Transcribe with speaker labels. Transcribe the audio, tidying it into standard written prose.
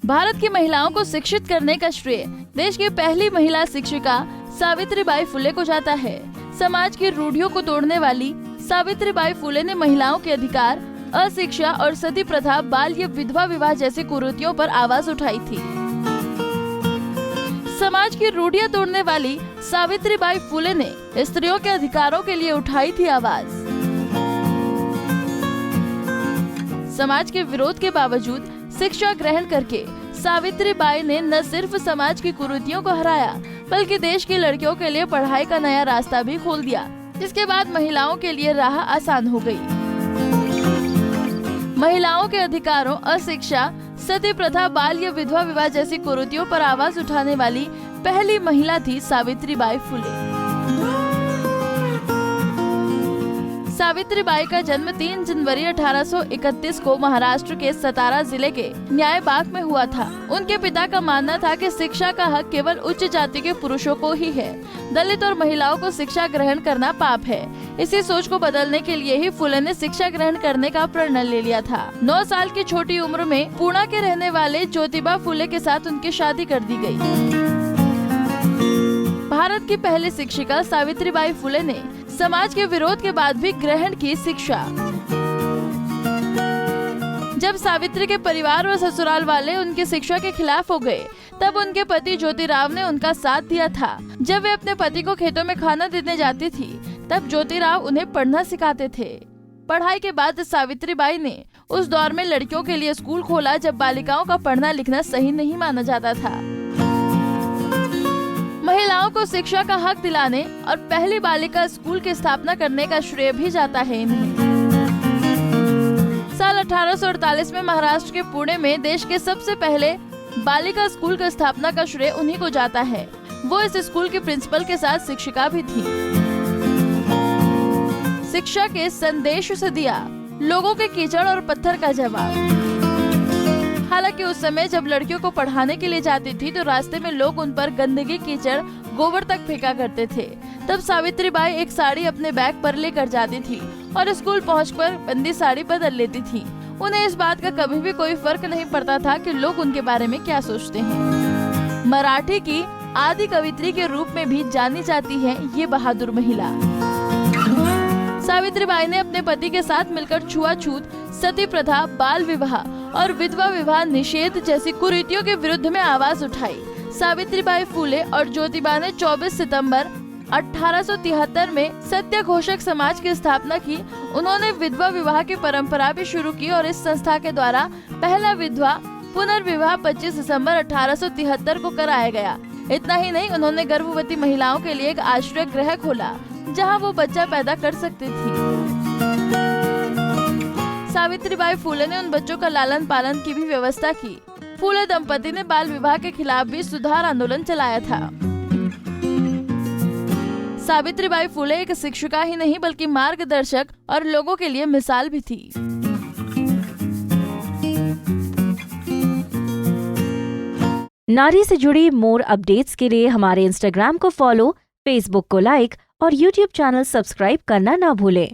Speaker 1: भारत की महिलाओं को शिक्षित करने का श्रेय देश की पहली महिला शिक्षिका सावित्रीबाई फुले को जाता है। समाज की रूढ़ियों को तोड़ने वाली सावित्रीबाई फुले ने महिलाओं के अधिकार, अशिक्षा और सती प्रथा, बाल्य विधवा विवाह जैसी कुरीतियों पर आवाज उठाई थी। समाज की रूढ़ियां तोड़ने वाली सावित्रीबाई फुले ने स्त्रियों के अधिकारों के लिए उठाई थी आवाज। समाज के विरोध के बावजूद शिक्षा ग्रहण करके सावित्रीबाई ने न सिर्फ समाज की कुरीतियों को हराया, बल्कि देश की लड़कियों के लिए पढ़ाई का नया रास्ता भी खोल दिया, जिसके बाद महिलाओं के लिए राह आसान हो गई। महिलाओं के अधिकारों, अशिक्षा, सती प्रथा, बाल्य विधवा विवाह जैसी कुरीतियों पर आवाज उठाने वाली पहली महिला थी सावित्रीबाई फुले। सावित्रीबाई का जन्म 3 जनवरी 1831 को महाराष्ट्र के सतारा जिले के न्याय बाग में हुआ था। उनके पिता का मानना था कि शिक्षा का हक केवल उच्च जाति के पुरुषों को ही है। दलित और महिलाओं को शिक्षा ग्रहण करना पाप है। इसी सोच को बदलने के लिए ही फुले ने शिक्षा ग्रहण करने का प्रण ले लिया था। 9 साल की छोटी उम्र में पुणे के रहने वाले ज्योतिबा फुले के साथ उनकी शादी कर दी गई। भारत की पहली शिक्षिका सावित्रीबाई फुले ने समाज के विरोध के बाद भी ग्रहण की शिक्षा। जब सावित्री के परिवार और ससुराल वाले उनकी शिक्षा के खिलाफ हो गए, तब उनके पति ज्योतिराव ने उनका साथ दिया था। जब वे अपने पति को खेतों में खाना देने जाती थी, तब ज्योतिराव उन्हें पढ़ना सिखाते थे। पढ़ाई के बाद सावित्रीबाई ने उस दौर में लड़कियों के लिए स्कूल खोला, जब बालिकाओं का पढ़ना लिखना सही नहीं माना जाता था। महिलाओं को शिक्षा का हक दिलाने और पहली बालिका स्कूल की स्थापना करने का श्रेय भी जाता है इन्हें। साल 1848 में महाराष्ट्र के पुणे में देश के सबसे पहले बालिका स्कूल की स्थापना का श्रेय उन्हीं को जाता है। वो इस स्कूल के प्रिंसिपल के साथ शिक्षिका भी थी। शिक्षा के संदेश से दिया लोगों के कीचड़ और पत्थर का जवाब। हालांकि उस समय जब लड़कियों को पढ़ाने के लिए जाती थी, तो रास्ते में लोग उन पर गंदगी, कीचड़, गोबर तक फेंका करते थे। तब सावित्रीबाई एक साड़ी अपने बैग पर लेकर जाती थी और स्कूल पहुंचकर बंदी साड़ी बदल लेती थी। उन्हें इस बात का कभी भी कोई फर्क नहीं पड़ता था कि लोग उनके बारे में क्या सोचते हैं। मराठी की आदि कवित्री के रूप में भी जानी जाती है ये बहादुर महिला। सावित्रीबाई ने अपने पति के साथ मिलकर छुआछूत, सती प्रथा, बाल विवाह और विधवा विवाह निषेध जैसी कुरीतियों के विरुद्ध में आवाज उठाई। सावित्रीबाई फुले और ज्योतिबा ने 24 सितंबर 1873 में सत्याघोषक समाज की स्थापना की। उन्होंने विधवा विवाह की परंपरा भी शुरू की और इस संस्था के द्वारा पहला विधवा पुनर्विवाह 25 दिसंबर 1873 को कराया गया। इतना ही नहीं, उन्होंने गर्भवती महिलाओं के लिए एक आश्रय गृह खोला, जहां वो बच्चा पैदा कर सकती थी। सावित्रीबाई फुले ने उन बच्चों का लालन पालन की भी व्यवस्था की। फुले दंपति ने बाल विवाह के खिलाफ भी सुधार आंदोलन चलाया था। सावित्रीबाई फुले एक शिक्षिका ही नहीं, बल्कि मार्गदर्शक और लोगों के लिए मिसाल भी थी।
Speaker 2: नारी से जुड़ी मोर अपडेट्स के लिए हमारे इंस्टाग्राम को फॉलो, फेसबुक को लाइक और यूट्यूब चैनल सब्सक्राइब करना ना भूलें।